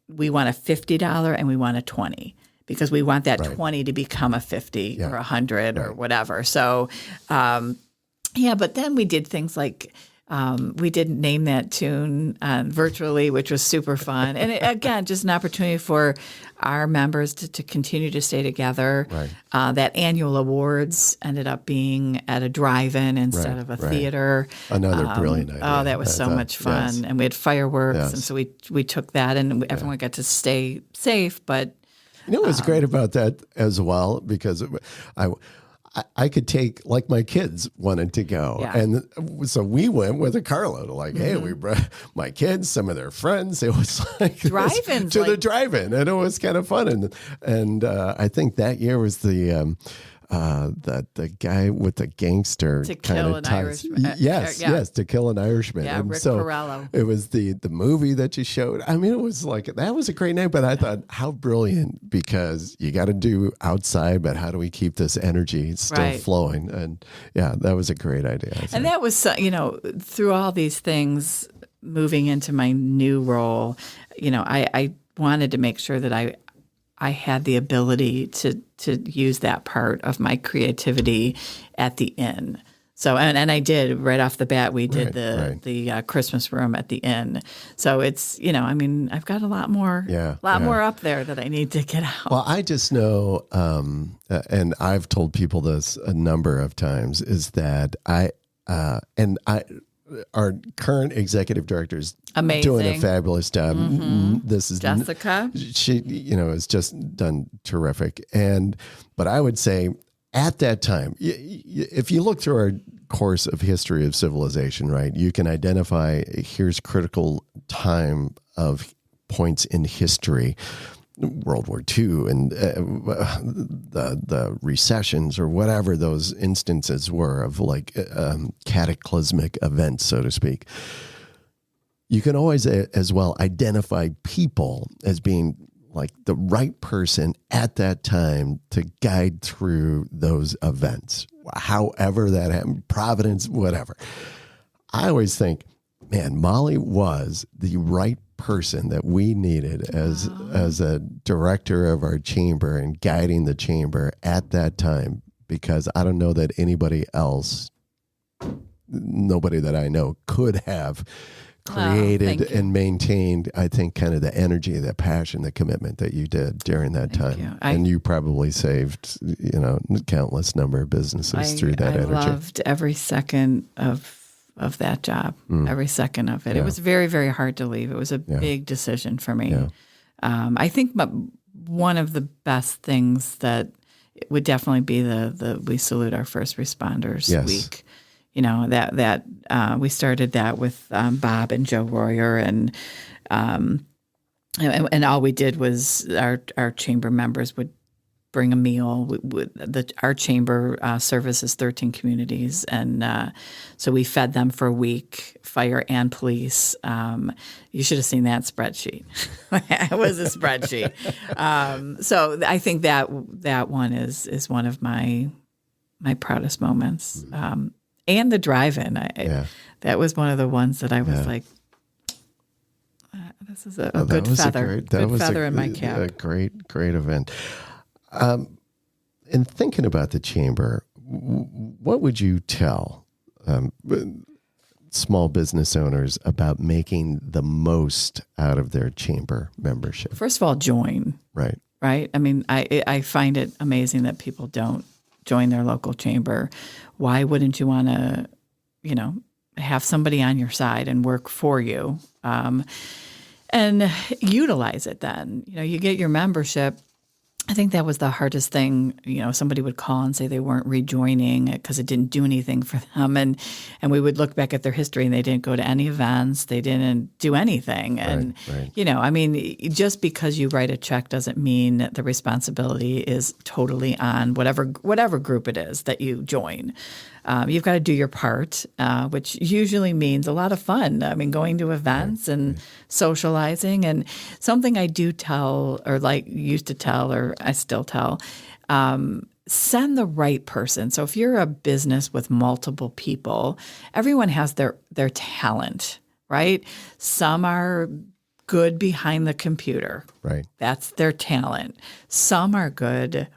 we want a $50 and we want a $20. Because we want that 20 to become a 50 or 100 or whatever. So, but then we did things like we did Name That Tune virtually, which was super fun. And again, just an opportunity for our members to continue to stay together. Right. That annual awards ended up being at a drive-in instead of a theater. Another brilliant idea. Oh, that was so much fun. Yes. And we had fireworks. And so we took that and everyone got to stay safe, but you know what's great about that as well? Because I could take, like my kids wanted to go. Yeah. And so we went with a carload. Like, hey, we brought my kids, some of their friends. It was like drive-in to the drive-in. And it was kind of fun. And I think that year was the guy with the gangster to kill an Irishman. Yes, To Kill an Irishman. Yeah, and Rick so Corello. It was the movie that you showed. I mean, it was like, that was a great night, but I thought, how brilliant, because you got to do outside, but how do we keep this energy still flowing? And that was a great idea. And that was, through all these things, moving into my new role, I wanted to make sure that I had the ability to use that part of my creativity at the inn. So, and I did right off the bat. We did the Christmas room at the inn. So it's, I've got a lot more up there that I need to get out. Well, I just know, and I've told people this a number of times, is that our current executive director is doing a fabulous job. Mm-hmm. This is Jessica. She, has just done terrific. But I would say at that time, if you look through our course of history of civilization, right, you can identify here's critical time of points in history. World War II and the recessions or whatever those instances were of like cataclysmic events, so to speak. You can always as well identify people as being like the right person at that time to guide through those events, however that happened, Providence, whatever. I always think, man, Molly was the right person that we needed as a director of our chamber and guiding the chamber at that time, because I don't know that nobody that I know could have created and maintained, I think, kind of the energy, the passion, the commitment that you did during that time. And you probably saved, countless number of businesses through that energy. I loved every second of that job, every second of it. Yeah. It was very, very hard to leave. It was a big decision for me. Yeah. I think one of the best things that would definitely be the We Salute Our First Responders week. That we started that with Bob and Joe Royer, and all we did was our chamber members would bring a meal. Our chamber services 13 communities, and so we fed them for a week, fire and police. You should have seen that spreadsheet. It was a spreadsheet. So I think that one is one of my proudest moments. And the drive-in, that was one of the ones that I was like, this is a good feather, feather in my cap. A great event. In thinking about the chamber, what would you tell small business owners about making the most out of their chamber membership? First of all, join. Right. I mean, I find it amazing that people don't join their local chamber. Why wouldn't you want to, have somebody on your side and work for you, and utilize it then? You get your membership. I think that was the hardest thing. Somebody would call and say they weren't rejoining because it didn't do anything for them. And we would look back at their history and they didn't go to any events. They didn't do anything. And, right. Just because you write a check doesn't mean that the responsibility is totally on whatever group it is that you join. You've got to do your part, which usually means a lot of fun. Going to events and socializing. And something I do tell, or used to tell, or I still tell, send the right person. So if you're a business with multiple people, everyone has their talent, right? Some are good behind the computer. Right. That's their talent. Some are good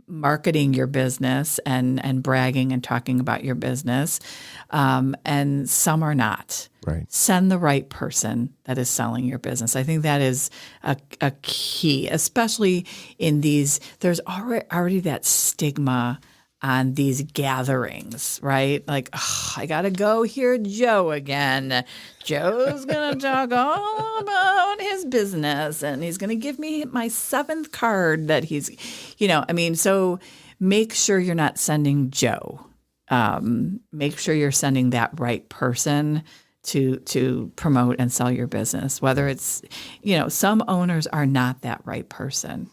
marketing your business and bragging and talking about your business, and some are not. Right. Send the right person that is selling your business. I think that is a key, especially in these. There's already that stigma on these gatherings, right? Like, I got to go hear Joe again. Joe's going to talk all about his business, and he's going to give me my 7th card that he's, so make sure you're not sending Joe. Make sure you're sending that right person to promote and sell your business, whether it's, some owners are not that right person.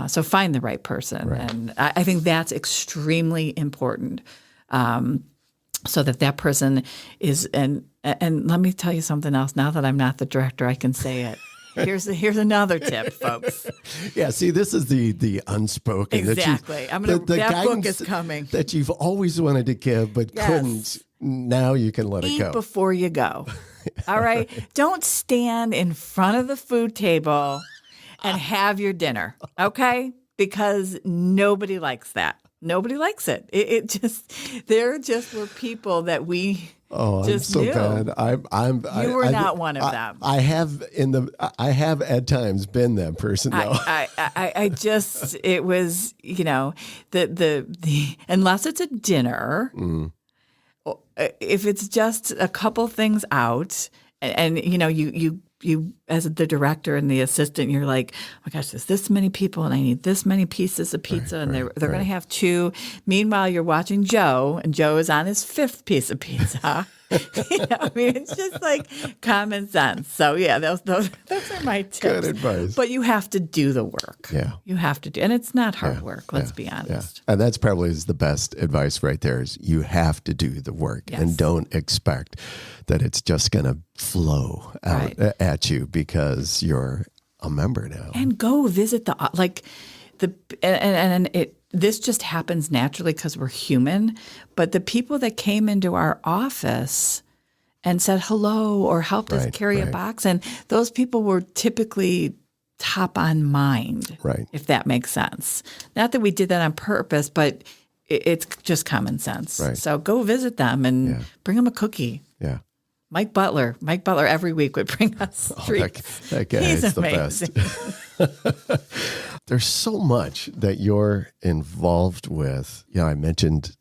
So find the right person. Right. And I think that's extremely important, so that person is, and let me tell you something else. Now that I'm not the director, I can say it. Here's another tip, folks. Yeah, see, this is the unspoken. Exactly. That book is coming. That you've always wanted to give but couldn't. Now you can let it go. Eat before you go. All right? Don't stand in front of the food table and have your dinner, okay? Because nobody likes that. Nobody likes it. There just were people that we just I'm so knew. bad. You were not one of them. I have at times been that person though. It was, the unless it's a dinner, if it's just a couple things out, and you as the director and the assistant, you're like, oh my gosh, there's this many people and I need this many pieces of pizza, and they're going to have 2. Meanwhile, you're watching Joe, and Joe is on his 5th piece of pizza. It's just like common sense. So yeah, those are my tips. Good advice. But you have to do the work. Yeah. You have to do, and it's not hard work. Let's be honest. Yeah. And that's probably the best advice right there is you have to do the work and don't expect that it's just going to flow out at you because you're a member now. And go visit this just happens naturally because we're human, but the people that came into our office and said hello or helped us carry a box, and those people were typically top on mind, if that makes sense. Not that we did that on purpose, but it's just common sense. Right. So go visit them and bring them a cookie. Yeah. Mike Butler every week would bring us treats. That guy is the best. There's so much that you're involved with. I mentioned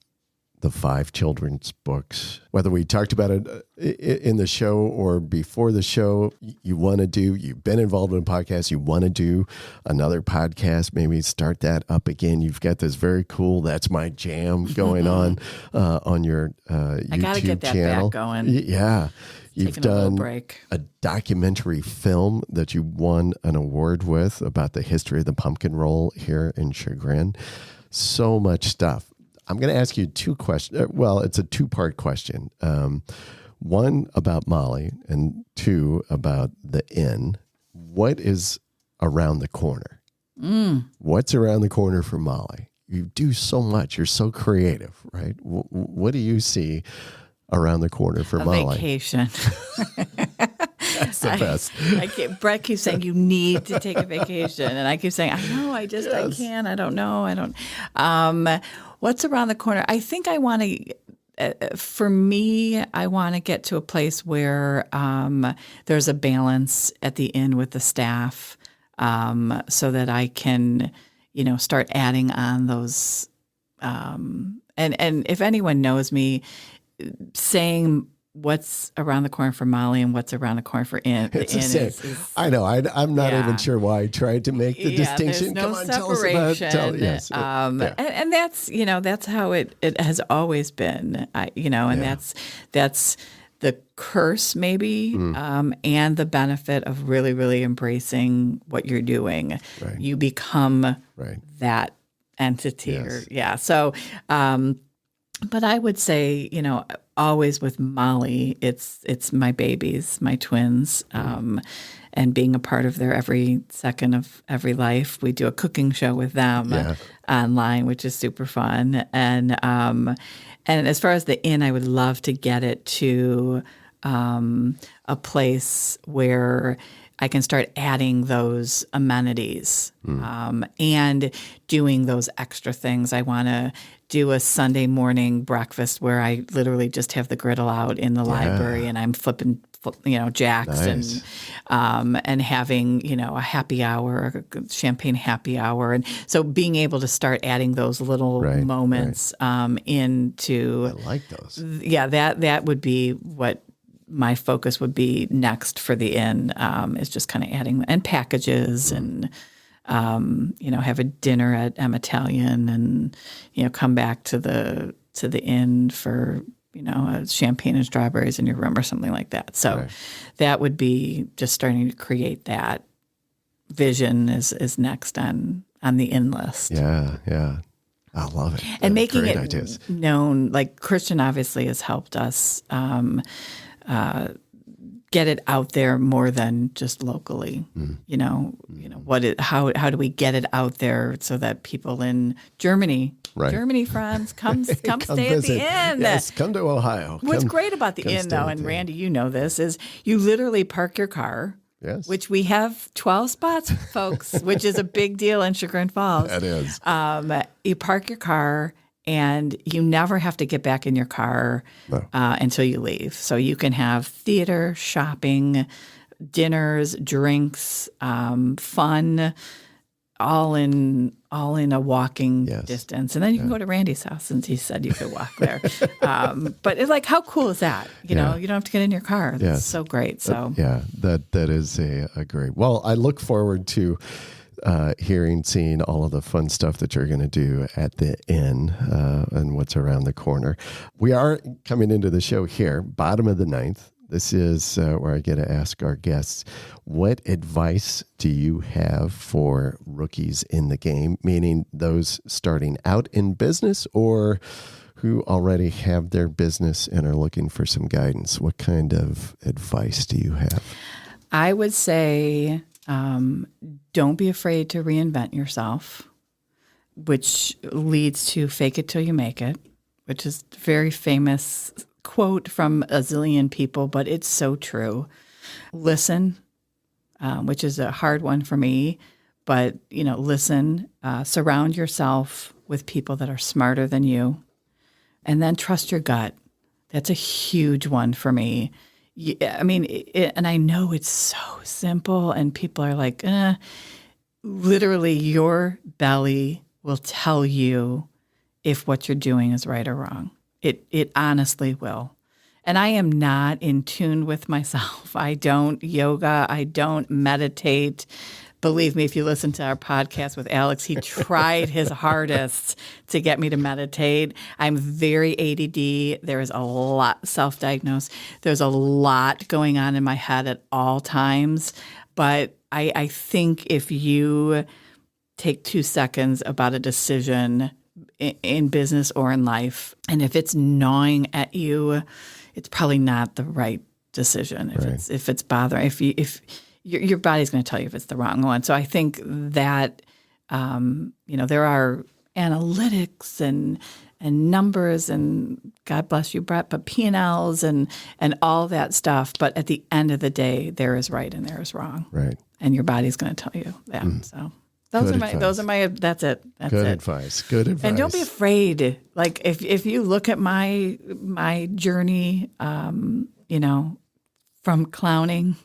the 5 children's books. Whether we talked about it in the show or before the show, you've been involved in a podcast, you want to do another podcast, maybe start that up again. You've got this very cool That's My Jam going on your YouTube channel. I got to get that back going. Yeah. You've done a documentary film that you won an award with about the history of the pumpkin roll here in Chagrin. So much stuff. I'm going to ask you 2 questions. Well, it's a 2-part question. One about Molly and 2 about the inn. What is around the corner? What's around the corner for Molly? You do so much. You're so creative, right? What do you see around the corner for Molly? Vacation. That's the best. Brett keeps saying you need to take a vacation, and I keep saying I know, I can't. I don't know. What's around the corner? I think I want to. For me, I want to get to a place where there's a balance at the inn with the staff, so that I can, start adding on those. And if anyone knows me, saying what's around the corner for Molly and what's around the corner for Inn. It's the same. I know. I'm not even sure why I tried to make the distinction. There's no Come on, separation. yes. And that's, that's how it has always been, and that's the curse maybe, and the benefit of really, really embracing what you're doing. Right. You become that entity. Yes. So, but I would say, always with Molly, it's my babies, my twins, and being a part of their every second of every life. We do a cooking show with them online, which is super fun. And as far as the Inn, I would love to get it to a place where I can start adding those amenities and doing those extra things. I want to do a Sunday morning breakfast where I literally just have the griddle out in the library and I'm flipping, jacks and having, a happy hour, a champagne happy hour. And so being able to start adding those little moments into. I like those. Yeah, that would be what my focus would be next for the Inn, is just kind of adding and packages and, have a dinner at M Italian and, come back to the Inn for, a champagne and strawberries in your room or something like that. So that would be just starting to create that vision is next on the Inn list. Yeah. Yeah. I love it. And making it ideas. known, like Christian obviously has helped us, get it out there more than just locally. How do we get it out there so that people in Germany, friends, come stay visit. at the Inn. Yes, come to Ohio. What's great about the Inn, though, and Randy, you know this, is you literally park your car. Yes. Which we have 12 spots, folks, which is a big deal in Chagrin Falls. That is. You park your car and you never have to get back in your car until you leave. So you can have theater, shopping, dinners, drinks, fun, all in a walking distance. And then you can go to Randy's house since he said you could walk there. But it's like, how cool is that? You know, you don't have to get in your car. That's so great. So that is a great. Well, I look forward to seeing all of the fun stuff that you're going to do at the Inn and what's around the corner. We are coming into the show here, bottom of the ninth. This is where I get to ask our guests, what advice do you have for rookies in the game, meaning those starting out in business or who already have their business and are looking for some guidance? What kind of advice do you have? I would say don't be afraid to reinvent yourself, which leads to fake it till you make it, which is a very famous quote from a zillion people, but it's so true. Listen, which is a hard one for me, but, listen, surround yourself with people that are smarter than you, and then trust your gut. That's a huge one for me. I mean, and I know it's so simple, and people are like, literally your belly will tell you if what you're doing is right or wrong. It honestly will. And I am not in tune with myself. I don't yoga. I don't meditate. Believe me, if you listen to our podcast with Alex, he tried his hardest to get me to meditate. I'm very ADD. There is a lot self-diagnosed. There's a lot going on in my head at all times. But I think if you take 2 seconds about a decision in business or in life, and if it's gnawing at you, it's probably not the right decision. If it's bothering, if your body's going to tell you if it's the wrong one. So I think that there are analytics and numbers and God bless you, Brett, but P&Ls and all that stuff. But at the end of the day, there is right and there is wrong. Right. And your body's going to tell you that. So. That's it. That's Good it. advice. Good advice. And don't be afraid. Like if you look at my journey, from clowning,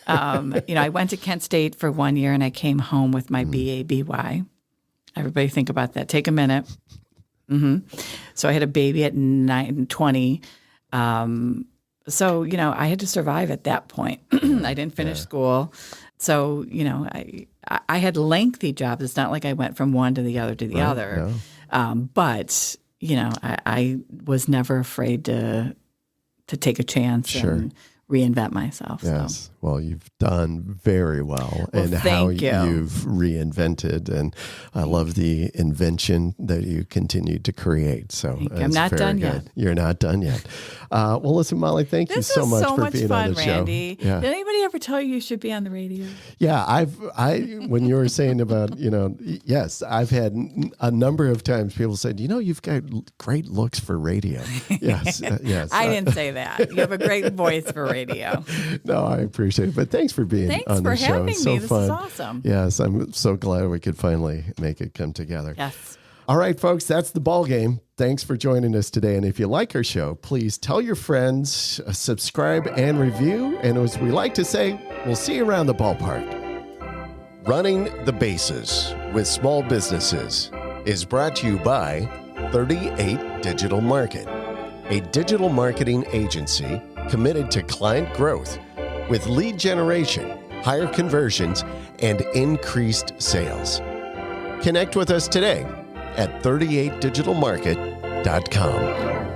I went to Kent State for 1 year and I came home with my BABY. Everybody think about that. Take a minute. So I had a baby at 20. So, I had to survive at that point. I didn't finish school. So, I had lengthy jobs. It's not like I went from one to the other to the other. No. But, I was never afraid to take a chance and reinvent myself. Yes. So. Well, you've done very well, Well, and how thank you. you've reinvented. And I love the invention that you continued to create. So I'm not done yet. You're not done yet. Well, listen, Molly, thank you so much for being fun, on the Randy. show. Yeah. Did anybody ever tell you should be on the radio? Yeah, when you were saying about, yes, I've had a number of times people said, you've got great looks for radio. Yes, yes. I didn't say that. You have a great voice for radio. No, I appreciate it. But thanks for being on the show. Thanks for having It's so me. This fun. is awesome. Yes, I'm so glad we could finally make it come together. Yes. All right, folks, that's the ball game. Thanks for joining us today. And if you like our show, please tell your friends, subscribe, and review. And as we like to say, we'll see you around the ballpark. Running the Bases with Small Businesses is brought to you by 38 Digital Market, a digital marketing agency committed to client growth with lead generation, higher conversions, and increased sales. Connect with us today at 38digitalmarket.com.